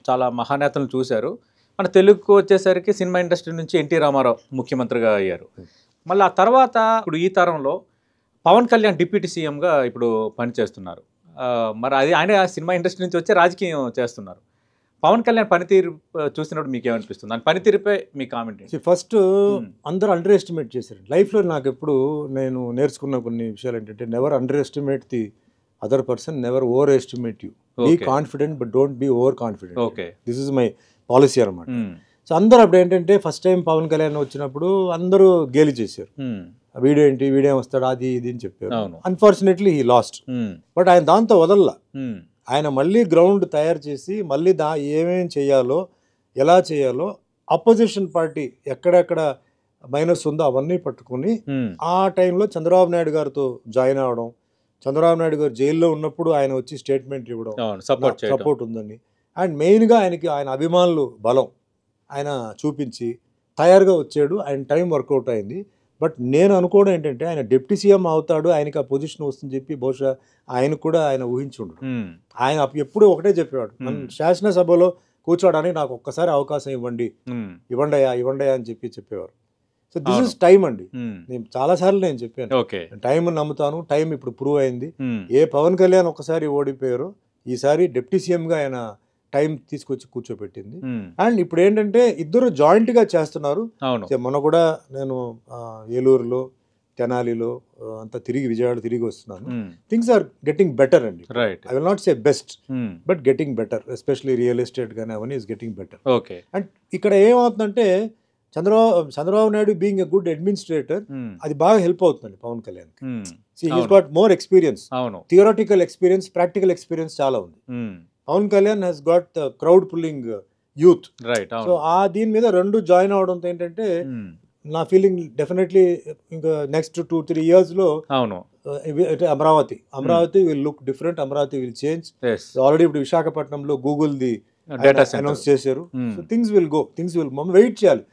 చాలా మహానేతలను చూశారు. మన తెలుగుకు వచ్చేసరికి సినిమా ఇండస్ట్రీ నుంచి ఎన్టీ రామారావు ముఖ్యమంత్రిగా అయ్యారు. మళ్ళీ ఆ తర్వాత ఇప్పుడు ఈ తరంలో పవన్ కళ్యాణ్ డిప్యూటీ సీఎంగా ఇప్పుడు పనిచేస్తున్నారు. మరి అది ఆయన సినిమా ఇండస్ట్రీ నుంచి వచ్చి రాజకీయం చేస్తున్నారు. పవన్ కళ్యాణ్ పనితీరు చూసినప్పుడు మీకు ఏమనిపిస్తుంది? దాని పనితీరుపై మీ కామెంట్ ఏంటి? ఫస్ట్ అందరూ అండర్ ఎస్టిమేట్ చేశారు. లైఫ్లో నాకు ఎప్పుడు నేను నేర్చుకున్న కొన్ని విషయాలు ఏంటంటే, never underestimate the other person, never overestimate you. Be confident but don't be overconfident. Okay, this is my policy అనమాట. సో అందరూ అప్పుడు ఏంటంటే, ఫస్ట్ టైం పవన్ కళ్యాణ్ వచ్చినప్పుడు అందరూ గేలి చేశారు. వీడియో ఏంటి, వీడియో వస్తాడు, అది ఇది అని చెప్పారు. Unfortunately he lost. బట్ ఆయన దాంతో వదల్లా. ఆయన మళ్ళీ గ్రౌండ్ తయారు చేసి మళ్ళీ ఏమేం చేయాలో, ఎలా చేయాలో, అపోజిషన్ పార్టీ ఎక్కడెక్కడ మైనస్ ఉందో అవన్నీ పట్టుకుని ఆ టైంలో చంద్రబాబు నాయుడు గారితో జాయిన్ అవ్వడం, చంద్రబాబు నాయుడు గారు జైల్లో ఉన్నప్పుడు ఆయన వచ్చి స్టేట్మెంట్ ఇవ్వడం, సపోర్ట్ ఉందని. అండ్ మెయిన్గా ఆయన అభిమానులు బలం ఆయన చూపించి తయారుగా వచ్చాడు. ఆయన టైం వర్కౌట్ అయింది. బట్ నేను అనుకోవడం ఏంటంటే, ఆయన డిప్యూటీ సీఎం అవుతాడు, ఆయనకి ఆ పొజిషన్ వస్తుందని చెప్పి బహుశా ఆయన కూడా ఆయన ఊహించుండు. ఆయన ఎప్పుడు ఒకటే చెప్పేవాడు, నన్ను శాసనసభలో కూర్చోవడానికి నాకు ఒక్కసారి అవకాశం ఇవ్వండి, ఇవ్వండియా అని చెప్పేవారు. సో దిస్ ఇస్ టైం అండి. నేను చాలాసార్లు నేను చెప్పాను, టైం నమ్ముతాను. టైం ఇప్పుడు ప్రూవ్ అయింది. ఏ పవన్ కళ్యాణ్ ఒకసారి ఓడిపోయారో, ఈసారి డిప్యూటీ సీఎంగా ఆయన టైం తీసుకొచ్చి కూర్చోబెట్టింది. అండ్ ఇప్పుడు ఏంటంటే ఇద్దరు జాయింట్గా చేస్తున్నారు. మొన్న కూడా నేను ఏలూరులో, తెనాలిలో అంతా తిరిగి విజయవాడ తిరిగి వస్తున్నాను. థింగ్స్ ఆర్ గెటింగ్ బెటర్ అండి. I will not say best, but getting better. Especially real estate కానీ అవన్నీ ఈస్ గెటింగ్ బెటర్. అండ్ ఇక్కడ ఏమవుతుందంటే, Chandrababu Naidu being a good administrator, అది బాగా హెల్ప్ అవుతుంది Pawan Kalyan. He's got more experience, theoretical experience, practical experience చాలా ఉంది. Pawan Kalyan he's got crowd pulling youth. So దీని మీద రెండు జాయిన్ అవడంతో ఏంటంటే, నా ఫీలింగ్ డెఫినెట్లీ ఇంకా నెక్స్ట్ 2-3 years లో Amaravati will look different. Amaravati will change. Already ఇప్పుడు విశాఖపట్నంలో గూగుల్ ది అనౌన్స్ చేశారు. So things will go, things will wait చేయాలి.